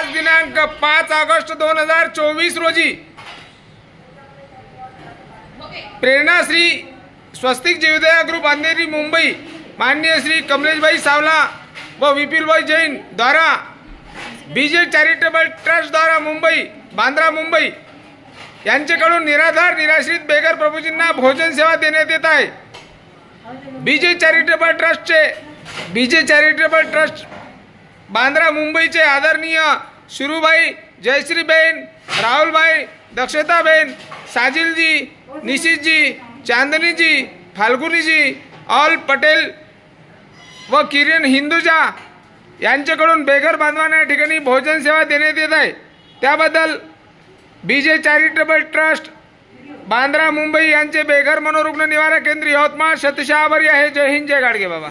आज दिनांक 5 ऑगस्ट 2024 रोजी प्रेरणाश्री स्वस्तिक जीवदया ग्रुप अंधेरी मुंबई माननीय श्री कमलेशभाई सावला व विपुलभाई जैन द्वारा बीजे चॅरिटेबल ट्रस्ट द्वारा मुंबई बांद्रा मुंबई यांच्याकडून निराधार निराश्रित बेघर प्रभूजींना भोजन सेवा देण्यात येत आहे। बीजे चॅरिटेबल ट्रस्ट बांद्रा मुंबईचे आदरणीय शुरूभाई जयश्रीबेन राहुलभाई दक्षताबेन साजिलजी निशितजी चांदनीजी फाल्गुनीजी ऑल पटेल व किरण हिंदुजा यांच्याकडून बेघर बांधवांना या ठिकाणी भोजन सेवा देण्यात येत आहे। त्याबद्दल बीजे चॅरिटेबल ट्रस्ट बांद्रा मुंबई यांचे बेघर मनोरुग्ण निवारण केंद्र यवतमाळ शतशः आभारी आहे। जय हिंद जय गाडगे बाबा।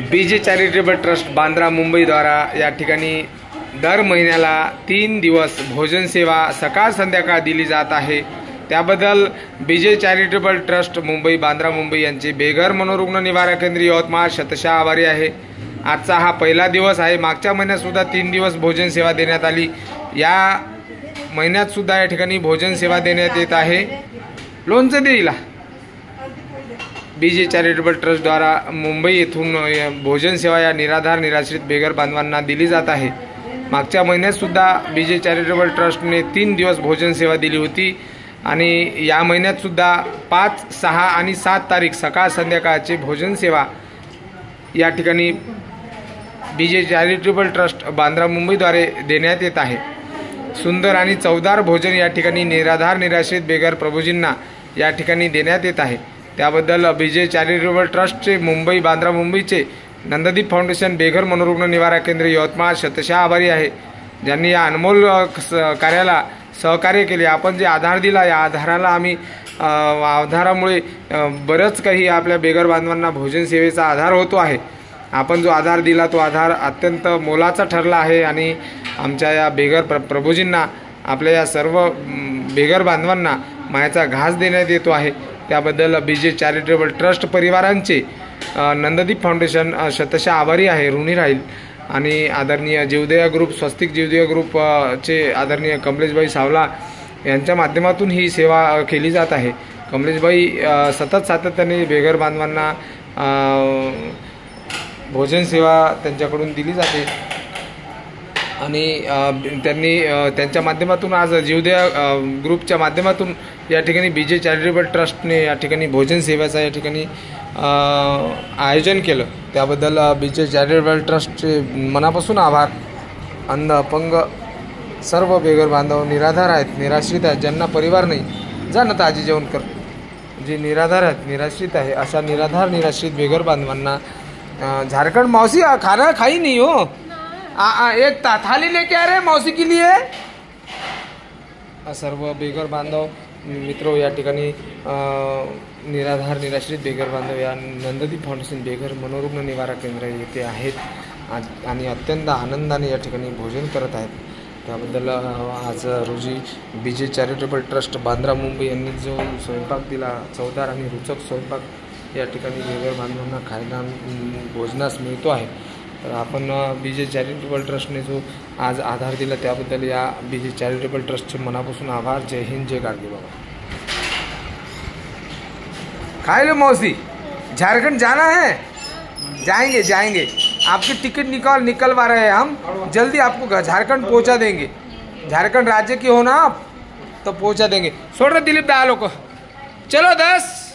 बीजे चॅरिटेबल ट्रस्ट बांद्रा मुंबई द्वारा या ठिकाणी दर महिन्याला 3 दिवस भोजन सेवा सकाळ संध्याकाळ दिली जात आहे। त्याबद्दल बीजे चॅरिटेबल ट्रस्ट मुंबई बांद्रा मुंबई यांचे बेघर मनोरुग्ण निवारण केंद्र यवतमाळ शतशः आभारी आहे। आजचा हा पहिला दिवस आहे। मागच्या महिन्यात सुद्धा 3 दिवस भोजन सेवा देण्यात आली। या महिन्यात सुद्धा या ठिकाणी भोजन सेवा देण्यात येत आहे। लोणचं देईला बीजे चॅरिटेबल ट्रस्ट द्वारा मुंबई येथून भोजन सेवा या निराधार निराश्रित बेघर बांधवांना दिली जात आहे। मागच्या महिन्यात सुद्धा बीजे चॅरिटेबल ट्रस्टने 3 दिवस भोजन सेवा दिली होती आणि या महिन्यात सुद्धा 5, 6 आणि 7 तारीख सकाळ संध्याकाळची भोजन सेवा या ठिकाणी बीजे चॅरिटेबल ट्रस्ट बांद्रा मुंबईद्वारे देण्यात येत आहे। सुंदर आणि चवदार भोजन या ठिकाणी निराधार निराश्रित बेघर प्रभूजींना या ठिकाणी देण्यात येत आहे। त्याबद्दल बीजे चॅरिटेबल ट्रस्टचे मुंबई बांद्रा मुंबईचे नंददीप फाउंडेशन बेघर मनोरुग्ण निवारण केंद्र यवतमाळ शतशः आभारी आहे, ज्यांनी या अनमोल कार्याला सहकार्य केले। आपण जे आधार दिला या आधारामुळे बरंच काही आपल्या बेघर बांधवांना भोजन सेवेचा आधार होतो आहे। आपण जो आधार दिला तो आधार अत्यंत मोलाचा ठरला आहे आणि आमच्या या बेघर प्रभूजींना आपल्या या सर्व बेघर बांधवांना मायाचा घास देण्यात येतो आहे। त्याबद्दल बीजे चॅरिटेबल ट्रस्ट परिवारांचे नंददीप फाउंडेशन शतशः आभारी आहे, ऋणी राहील। आणि आदरणीय जीवदया ग्रुप स्वस्तिक जीवदया ग्रुपचे आदरणीय कमलेशभाई सावला यांच्या माध्यमातून ही सेवा केली जात आहे। कमलेशभाई सतत सातत्याने बेघर बांधवांना भोजन सेवा त्यांच्याकडून दिली जाते आणि त्यांनी त्यांच्या माध्यमातून आज जीवदया ग्रुपच्या माध्यमातून या ठिकाणी बीजे चॅरिटेबल ट्रस्टने या ठिकाणी भोजन सेवेचा या ठिकाणी आयोजन केलं। त्याबद्दल बीजे चॅरिटेबल ट्रस्टचे मनापासून आभार। अंध अपंग सर्व बेघर बांधव निराधार आहेत, निराश्रित आहेत, ज्यांना परिवार नाही जा ना ताजी जेवण कर, जे निराधार आहेत निराश्रित आहे अशा निराधार निराश्रित बेघर बांधवांना झारखंड मौसी खाना खाई नहीं हो, एक थाली लेके आ रहे मौसी के लिए। सर्व बेघर बांधव मित्रों या ठिकाणी निराधार निराश्रित बेघर बांधव या नंददीप फाउंडेशन बेघर मनोरुग्ण निवारण केंद्र येथे आहेत आणि अत्यंत आनंदाने या ठिकाणी भोजन करत आहेत। त्याबद्दल आज रोजी बीजे चॅरिटेबल ट्रस्ट बांद्रा मुंबई यांनी जो स्वयंपाक दिला, चवदार आणि रुचक स्वयंपाक या ठिकाणी बेघर बांधवांना खायला भोजनास मिळतो आहे। तर आपण बीजे चॅरिटेबल ट्रस्टने जो आज आधार दिला त्याबद्दल या बीजे चॅरिटेबल ट्रस्टचे मनापासून आभार। जय हिंद जय गाडगे बाबा। खाए लो मौसी, झारखंड जाना है, जाएंगे जाएंगे, आपकी टिकट निकलवा रहे हैं हम, जल्दी आपको झारखंड पहुंचा देंगे। झारखंड राज्य की हो ना आप तो पहुंचा देंगे। छोड़ रहे दिलीप दयालों को, चलो 10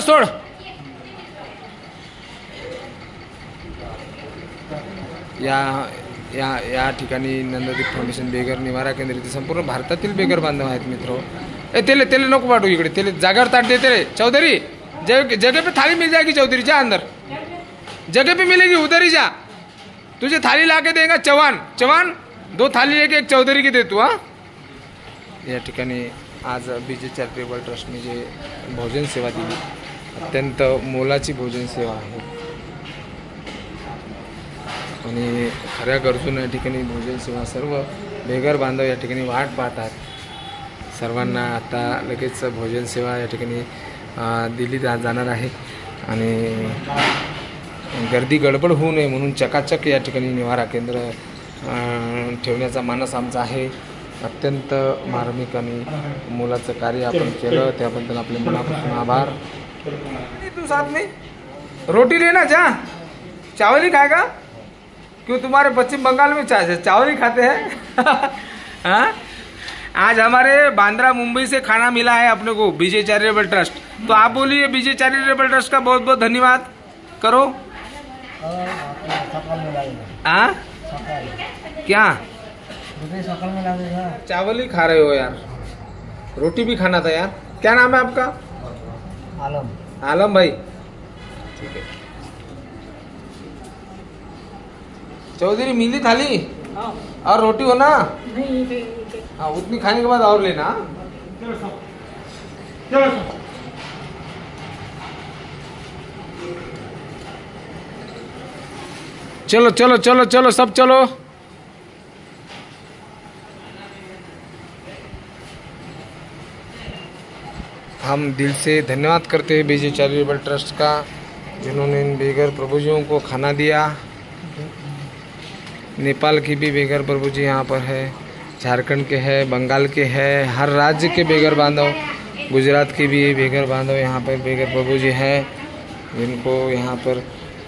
छोड़। या ठिकाणी नंददीप फाउंडेशन बेघर निवारण केंद्र इथे संपूर्ण भारतातील बेघर बांधव आहेत मित्रों। तेले नको पाठवू इकडे, तेले जागेवर ताट देते रे चौधरी, जगह पे थाली मिल जाएगी चौधरी, जा अंदर जगह पे मिलेगी उधर ही जा, तुझे थाली ला के देगा चवान 2 थाली लेके एक चौधरी की दे तू। हाँ या ठिकाणी आज बीजे चॅरिटेबल ट्रस्टने जे भोजन सेवा दिली अत्यंत मोलाची भोजन सेवा आहे आणि खऱ्या गरजूंना या ठिकाणी भोजन सेवा सर्व बेघर बांधव या ठिकाणी वाट पाहतात। सर्वांना आता लगेच भोजन सेवा या ठिकाणी दिली जाणार आहे आणि गर्दी गडबड होऊ नये म्हणून चकाचक या ठिकाणी निवारा केंद्र ठेवण्याचा मानस आमचा आहे. अत्यंत मार्मिक आणि मुलाचं कार्य आपण केलं त्याबद्दल आपले मनापासून आभार. तू साथ में रोटी लेना जा, चावल ही खाएगा? क्यों तुम्हारे पश्चिम बंगाल में चावल ही खाते हैं? हाँ, आज हमारे बांद्रा मुंबई से खाना मिला है अपने को विजय चैरिटेबल ट्रस्ट. तो आप बोलिए विजय चैरिटेबल ट्रस्ट का बहुत बहुत धन्यवाद करो. हाँ क्या चावल ही खा रहे हो यार, रोटी भी खाना था यार. क्या नाम है आपका? आलम. आलम भाई, ठीक है. चौधरी मिली थाली और रोटी हो ना? हाँ, उतनी खाने के बाद और लेना. चलो चलो चलो चलो सब चलो. हम दिल से धन्यवाद करते हैं विजय चैरिटेबल ट्रस्ट का, जिन्होंने इन बेघर प्रभुजियों को खाना दिया. नेपाल की भी बेघर प्रभुजी यहाँ पर है, झारखंड के है, बंगाल के है, हर राज्य के बेघर बांधव, गुजरात के भी बेघर बांधव यहाँ पर बेघर प्रभुजी है, जिनको यहाँ पर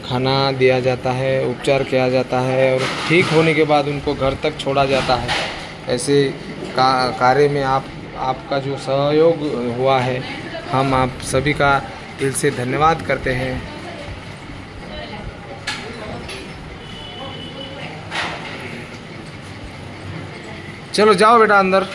खाना दिया जाता है, उपचार किया जाता है और ठीक होने के बाद उनको घर तक छोड़ा जाता है. ऐसे कार्य में आपका जो सहयोग हुआ है, हम आप सभी का दिल से धन्यवाद करते हैं. चलो जाओ बेटा अंदर.